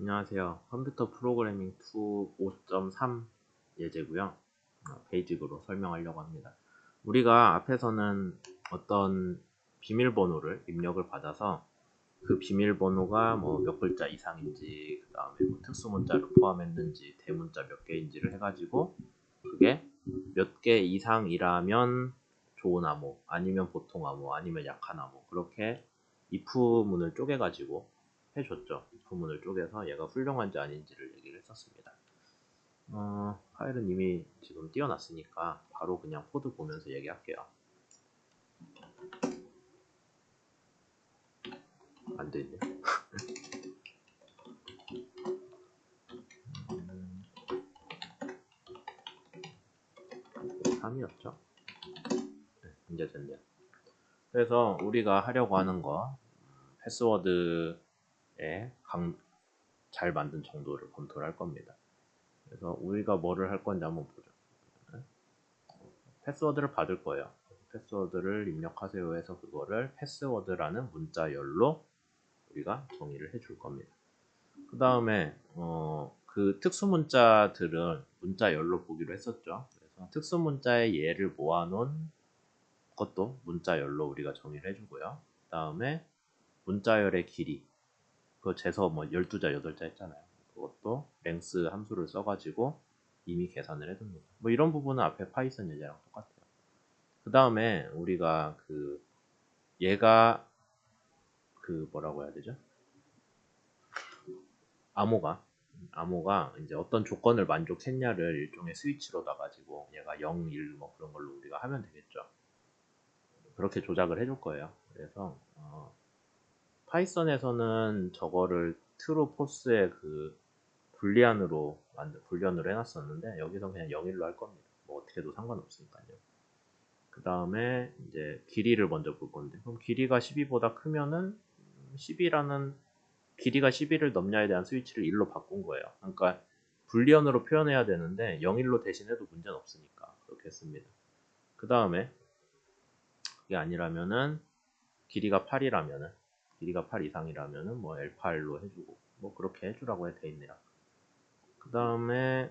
안녕하세요. 컴퓨터 프로그래밍 2 5.3 예제고요. 베이직으로 설명하려고 합니다. 우리가 앞에서는 어떤 비밀번호를 입력을 받아서 그 비밀번호가 뭐 몇 글자 이상인지, 그 다음에 뭐 특수문자를 포함했는지, 대문자 몇 개인지를 해가지고 그게 몇 개 이상이라면 좋은 암호, 아니면 보통 암호, 아니면 약한 암호, 그렇게 if문을 쪼개가지고 해줬죠. if문을 쪼개서 얘가 훌륭한지 아닌지를 얘기를 했었습니다. 파일은 이미 지금 띄워놨으니까 바로 그냥 코드 보면서 얘기할게요. 안 되네. 3이었죠? 네, 이제 됐네요. 그래서 우리가 하려고 하는 거, 패스워드에 잘 만든 정도를 검토를 할 겁니다. 그래서 우리가 뭐를 할 건지 한번 보죠. 패스워드를 받을 거예요. 패스워드를 입력하세요 해서 그거를 패스워드라는 문자열로 우리가 정의를 해줄 겁니다. 그 다음에 그 특수문자들은 문자열로 보기로 했었죠. 그래서 특수문자의 예를 모아놓은 것도 문자열로 우리가 정의를 해주고요. 그 다음에 문자열의 길이, 그 재서 뭐 12자, 8자 했잖아요. 그것도 랭스 함수를 써가지고 이미 계산을 해둡니다. 뭐 이런 부분은 앞에 파이썬 예제랑 똑같아요. 그 다음에 우리가 얘가 뭐라고 해야 되죠? 암호가 이제 어떤 조건을 만족했냐를 일종의 스위치로 놔가지고 얘가 0, 1 뭐 그런 걸로 우리가 하면 되겠죠. 그렇게 조작을 해줄 거예요. 그래서 파이썬에서는 저거를 트루, 포스의 불리안으로 해놨었는데 여기서 그냥 0, 1로 할 겁니다. 뭐 어떻게 해도 상관없으니까요. 그 다음에 이제 길이를 먼저 볼 건데, 그럼 길이가 12보다 크면은 10이라는 길이가 12를 넘냐에 대한 스위치를 1로 바꾼 거예요. 그러니까 불리언으로 표현해야 되는데 0, 1로 대신해도 문제는 없으니까 그렇게 했습니다. 그 다음에 그게 아니라면은 길이가 8이라면은 길이가 8 이상이라면은 뭐 L8로 해주고 뭐 그렇게 해주라고 돼 있네요. 그 다음에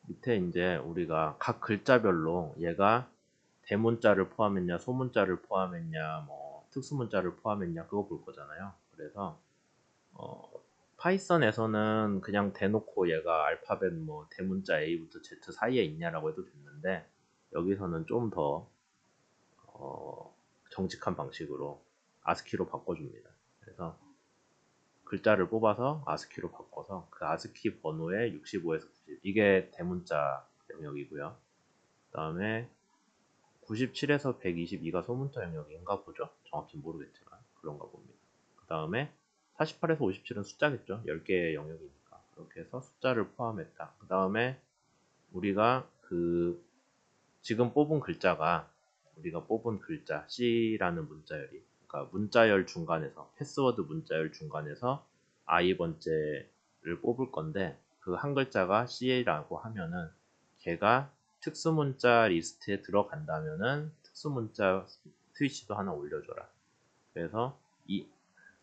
밑에 이제 우리가 각 글자별로 얘가 대문자를 포함했냐, 소문자를 포함했냐, 뭐 특수문자를 포함했냐 그거 볼 거잖아요. 그래서 파이썬에서는 그냥 대놓고 얘가 알파벳 뭐 대문자 A부터 Z 사이에 있냐라고 해도 됐는데 여기서는 좀 더 정직한 방식으로 아스키로 바꿔줍니다. 그래서 글자를 뽑아서 아스키로 바꿔서 그 아스키 번호의 65에서 90 이게 대문자 영역이고요. 그 다음에 97에서 122가 소문자 영역인가 보죠. 정확히 모르겠지만 그런가 봅니다. 그 다음에 48에서 57은 숫자겠죠. 10개의 영역이니까. 그렇게 해서 숫자를 포함했다. 그 다음에 우리가 지금 뽑은 글자가 우리가 뽑은 글자 C라는 문자열이 그러니까 문자열 중간에서 패스워드 문자열 중간에서 I번째를 뽑을 건데 그 한 글자가 C라고 하면은 걔가 특수문자 리스트에 들어간다면은 특수문자 스위치도 하나 올려줘라. 그래서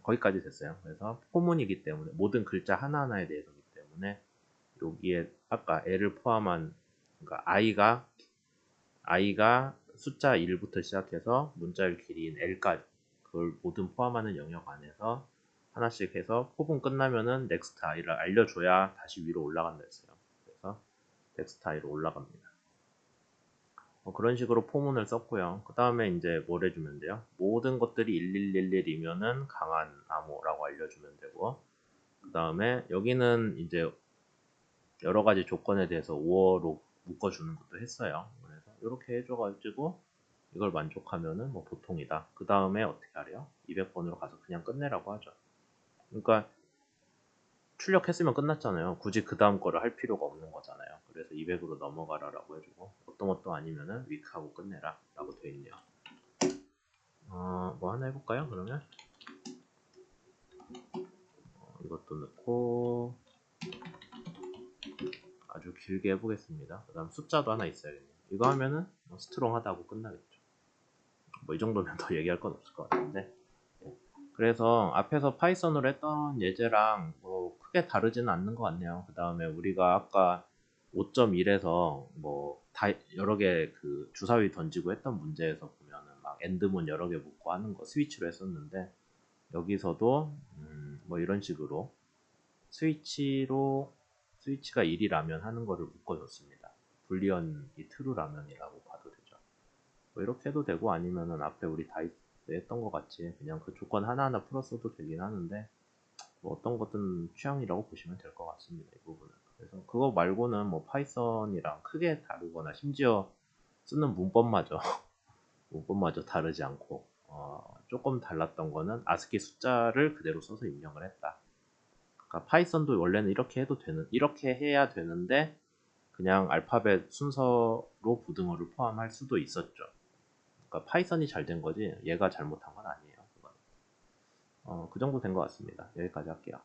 거기까지 됐어요. 그래서 포문이기 때문에 모든 글자 하나하나에 대해서이기 때문에 여기에 아까 L을 포함한 그러니까 I가 숫자 1부터 시작해서 문자열 길이인 L까지 그걸 모든 포함하는 영역 안에서 하나씩 해서 포분 끝나면은 next I를 알려줘야 다시 위로 올라간다 했어요. 그래서 next I로 올라갑니다. 그런 식으로 포문을 썼고요. 그 다음에 이제 뭘 해주면 돼요? 모든 것들이 1111이면은 강한 암호라고 알려주면 되고, 그 다음에 여기는 이제 여러 가지 조건에 대해서 5어로 묶어주는 것도 했어요. 그래서 이렇게 해줘가지고 이걸 만족하면은 뭐 보통이다. 그 다음에 어떻게 하래요? 200번으로 가서 그냥 끝내라고 하죠. 그러니까 출력했으면 끝났잖아요. 굳이 그 다음 거를 할 필요가 없는 거잖아요. 그래서 200으로 넘어가라라고 해주고 어떤 아니면은 위크하고 끝내라 라고 되어 있네요. 뭐 하나 해볼까요? 그러면 이것도 넣고 아주 길게 해보겠습니다. 그 다음 숫자도 하나 있어야겠네요. 이거 하면은 스트롱하다고 끝나겠죠. 뭐 이 정도면 더 얘기할 건 없을 것 같은데 그래서 앞에서 파이썬으로 했던 예제랑 뭐 크게 다르지는 않는 것 같네요. 그 다음에 우리가 아까 5.1에서 뭐 다 여러 개 그 주사위 던지고 했던 문제에서 보면은 막 엔드문 여러 개 묶고 하는 거 스위치로 했었는데, 여기서도 뭐 이런 식으로 스위치로 스위치가 1이라면 하는 거를 묶어줬습니다. 불리언이 true라면이라고 봐도 되죠. 뭐 이렇게 해도 되고, 아니면은 앞에 우리 다이스 했던 것 같이 그냥 그 조건 하나하나 풀었어도 되긴 하는데, 뭐 어떤 것든 취향이라고 보시면 될 것 같습니다. 이 부분은. 그래서 그거 말고는 뭐 파이썬이랑 크게 다르거나, 심지어 쓰는 문법마저 문법마저 다르지 않고, 조금 달랐던 거는 아스키 숫자를 그대로 써서 입력을 했다. 그러니까 파이썬도 원래는 이렇게 해야 되는데 그냥 알파벳 순서로 부등호를 포함할 수도 있었죠. 그러니까 파이썬이 잘 된 거지 얘가 잘못한 건 아니에요. 그 정도 된 것 같습니다. 여기까지 할게요.